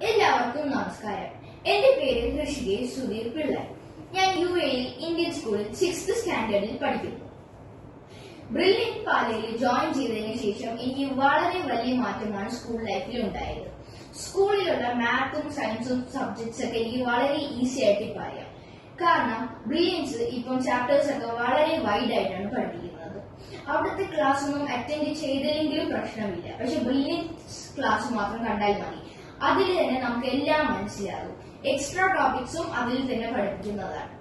എല്ലാവർക്കും നമസ്കാരം. എന്റെ പേര് ഋഷികേഷ് സുധീർ പിള്ളൈ. ഞാൻ UAE ഇന്ത്യൻ സ്കൂളിൽ 6th സ്റ്റാൻഡേർഡിൽ പഠിക്കുന്നു. ബ്രില്യന്റ് പാലയിൽ ജോയിൻ ചെയ്തതിനു ശേഷം എനിക്ക് വളരെ വലിയ മാറ്റമാണ് സ്കൂൾ ലൈഫിൽ ഉണ്ടായത്. സ്കൂളിലുള്ള മാത്തും സയൻസും സബ്ജക്ട്സ് ഒക്കെ എനിക്ക് വളരെ ഈസി ആയിട്ട് പറയാം. കാരണം ബ്രില്യൻസ് ഇപ്പം ചാപ്റ്റേഴ്സ് ഒക്കെ വളരെ വൈഡ് ആയിട്ടാണ് പഠിപ്പിക്കുന്നത്. അവിടുത്തെ ക്ലാസ് ഒന്നും അറ്റൻഡ് ചെയ്തില്ലെങ്കിലും പ്രശ്നമില്ല. പക്ഷെ ബ്രില്യൻസ് ക്ലാസ് മാത്രം കണ്ടാൽ മതി. അതിൽ തന്നെ നമുക്ക് എല്ലാം മനസ്സിലാകും. എക്സ്ട്രാ ടോപ്പിക്സും അതിൽ തന്നെ പഠിപ്പിക്കുന്നതാണ്.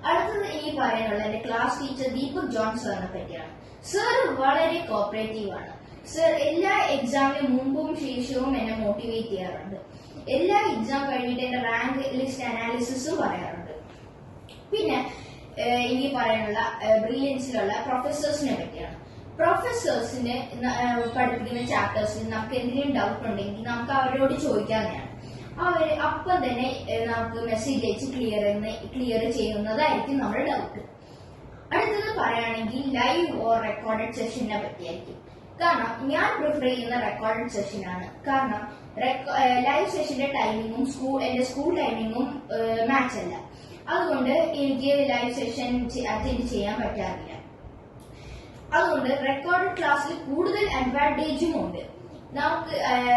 അടുത്തത് എനിക്ക് പറയാനുള്ള എന്റെ ക്ലാസ് ടീച്ചർ ദീപക് ജോൺ സാറിനെ പറ്റിയാണ്. സർ വളരെ കോപ്പറേറ്റീവ് ആണ്. സർ എല്ലാ എക്സാമിന് മുമ്പും ശേഷവും എന്നെ മോട്ടിവേറ്റ് ചെയ്യാറുണ്ട്. എല്ലാ എക്സാം കഴിഞ്ഞിട്ട് എന്റെ റാങ്ക് ലിസ്റ്റ് അനാലിസിസും പറയാറുണ്ട്. പിന്നെ എനിക്ക് പറയാനുള്ള ബ്രില്യൻസിലുള്ള പ്രൊഫസേഴ്സിനെ പറ്റിയാണ്. പ്രൊഫസേഴ്സിന് പഠിപ്പിക്കുന്ന ചാപ്റ്റേഴ്സിൽ നമുക്ക് എന്തെങ്കിലും ഡൗട്ട് ഉണ്ടെങ്കിൽ നമുക്ക് അവരോട് ചോദിക്കാവുന്നതാണ്. അവര് അപ്പം തന്നെ നമുക്ക് മെസ്സേജ് അയച്ച് ക്ലിയർ ചെയ്യുന്നതായിരിക്കും നമ്മുടെ ഡൗട്ട്. അടുത്തത് പറയുകയാണെങ്കിൽ ലൈവ് ഓർ റെക്കോർഡഡ് സെഷനെ പറ്റിയായിരിക്കും. കാരണം ഞാൻ പ്രിഫർ ചെയ്യുന്ന റെക്കോർഡഡ് സെഷനാണ്. കാരണം ലൈവ് സെഷന്റെ ടൈമിങ്ങും എന്റെ സ്കൂൾ ടൈമിങ്ങും മാച്ച് അല്ല. അതുകൊണ്ട് എനിക്ക് ലൈവ് സെഷൻ അറ്റൻഡ് ചെയ്യാൻ പറ്റാറില്ല. അതുകൊണ്ട് റെക്കോർഡഡ് ക്ലാസ്സിൽ കൂടുതൽ അഡ്വാൻറ്റേജും ഉണ്ട്. നമുക്ക്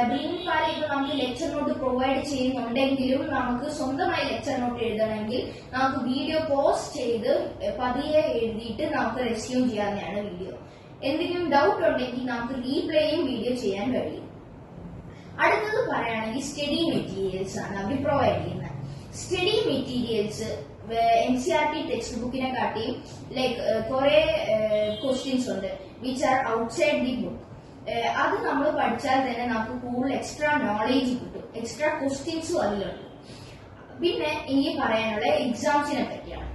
ബ്രില്യന്റ് പാല ഇപ്പൊ നമുക്ക് ലെക്ചർ നോട്ട് പ്രൊവൈഡ് ചെയ്യുന്നുണ്ടെങ്കിലും നമുക്ക് സ്വന്തമായി ലെക്ചർ നോട്ട് എഴുതണമെങ്കിൽ നമുക്ക് വീഡിയോ പോസ്റ്റ് ചെയ്ത് പതിയെ എഴുതിയിട്ട് നമുക്ക് റെസ്യൂം ചെയ്യാവുന്നതാണ് വീഡിയോ. എന്തെങ്കിലും ഡൗട്ട് ഉണ്ടെങ്കിൽ നമുക്ക് റീപ്ലേയും വീഡിയോ ചെയ്യാൻ കഴിയും. അടുത്തത് പറയുകയാണെങ്കിൽ സ്റ്റഡി മെറ്റീരിയൽസ് ആണ് അവർ പ്രൊവൈഡ് ചെയ്യുന്നത്. സ്റ്റഡി മെറ്റീരിയൽസ് NCERT ടെക്സ്റ്റ് ബുക്കിനെ കാട്ടിയും കുറെ ക്വസ്റ്റ്യൻസ് ഉണ്ട് which are outside the book. അത് നമ്മൾ പഠിച്ചാൽ തന്നെ നമുക്ക് കൂടുതൽ എക്സ്ട്രാ നോളേജ് കിട്ടും. എക്സ്ട്രാ ക്വസ്റ്റ്യൻസും അതിലുണ്ട്. പിന്നെ ഇനി പറയാനുള്ള എക്സാംസിനെ പറ്റിയാണ്.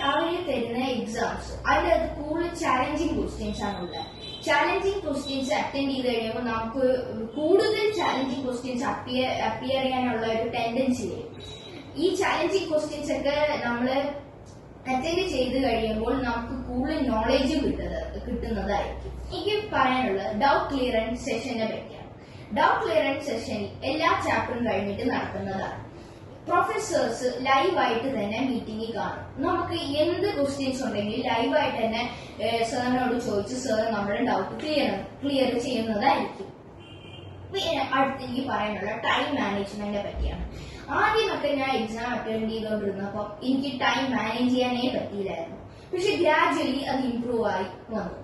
അവര് തരുന്ന എക്സാംസ് അതിനകത്ത് കൂടുതൽ ചാലഞ്ചിങ് ക്വസ്റ്റ്യൻസ് ആണുള്ളത്. ചാലഞ്ചിങ് ക്വസ്റ്റ്യൻസ് അറ്റൻഡ് ചെയ്ത് കഴിയുമ്പോൾ നമുക്ക് കൂടുതൽ ചാലഞ്ചിങ് ക്വസ്റ്റ്യൻസ് അപ്പിയർ ചെയ്യാനുള്ള ഒരു ടെൻഡൻസി വരും. ഈ ചാലഞ്ചിങ് ക്വസ്റ്റ്യൻസ് ഒക്കെ നമ്മൾ അറ്റൻഡ് ചെയ്ത് കഴിയുമ്പോൾ നമുക്ക് കൂടുതൽ നോളേജ് കിട്ടുന്നതായിരിക്കും. എനിക്ക് പറയാനുള്ള ഡൗട്ട് ക്ലിയറൻസ് സെഷനെ പറ്റിയാണ്. ഡൗട്ട് ക്ലിയറൻസ് സെഷൻ എല്ലാ ചാപ്റ്ററും കഴിഞ്ഞിട്ട് നടത്തുന്നതാണ്. പ്രൊഫസേഴ്സ് ലൈവായിട്ട് തന്നെ മീറ്റിംഗിൽ കാണും. നമുക്ക് എന്ത് ക്വസ്റ്റ്യൻസ് ഉണ്ടെങ്കിലും ലൈവായിട്ട് തന്നെ സാറിനോട് ചോദിച്ച് സാർ നമ്മുടെ ഡൗട്ട് ക്ലിയർ ചെയ്യുന്നതായിരിക്കും. പിന്നെ അടുത്ത് എനിക്ക് പറയാനുള്ള ടൈം മാനേജ്മെന്റിനെ പറ്റിയാണ്. ആദ്യമൊക്കെ ഞാൻ എക്സാം അറ്റൻഡ് ചെയ്തുകൊണ്ടിരുന്നപ്പോൾ എനിക്ക് ടൈം മാനേജ് ചെയ്യാനേ പറ്റിയില്ലായിരുന്നു. പക്ഷെ ഗ്രാജുവലി അത് ഇംപ്രൂവ് ആയി വന്നു.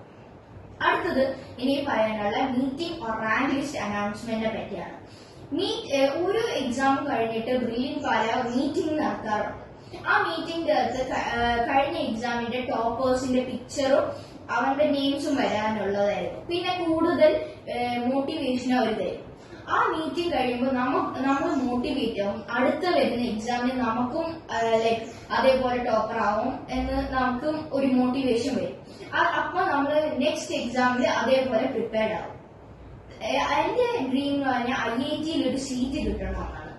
അടുത്തത് എനിക്ക് പറയാനുള്ള മീറ്റിംഗ് ഓർ റാങ്ക് ലിസ്റ്റ് അനൗൺസ്മെന്റിനെ പറ്റിയാണ്. ഒരു എക്സാം കഴിഞ്ഞിട്ട് ബ്രില്യന്റ് പാല മീറ്റിംഗ് നടത്താറുണ്ട്. ആ മീറ്റിംഗിന്റെ അകത്ത് കഴിഞ്ഞ എക്സാമിന്റെ ടോപ്പേഴ്സിന്റെ പിക്ചറും അവരുടെ നെയിംസും വരാനുള്ളതായിരുന്നു. പിന്നെ കൂടുതൽ മോട്ടിവേഷനും അവർ തരും. ആ മീറ്റിംഗ് കഴിയുമ്പോൾ നമ്മൾ മോട്ടിവേറ്റ് ആവും. അടുത്ത വരുന്ന എക്സാമിന് നമുക്കും അതേപോലെ ടോപ്പർ ആവും എന്ന് നമുക്കും ഒരു മോട്ടിവേഷൻ വരും. അപ്പൊ നമ്മൾ നെക്സ്റ്റ് എക്സാമിന് അതേപോലെ പ്രിപ്പയർഡ് ആവും. എന്റെ ഡ്രീം എന്ന് പറഞ്ഞാൽ IIT ഒരു സീറ്റ് കിട്ടണമെന്നാണ്.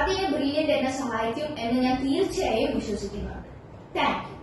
അതിന് ബ്രില്യന്റ് എന്നെ സഹായിക്കും എന്ന് ഞാൻ തീർച്ചയായും വിശ്വസിക്കുന്നുണ്ട്. Thank you.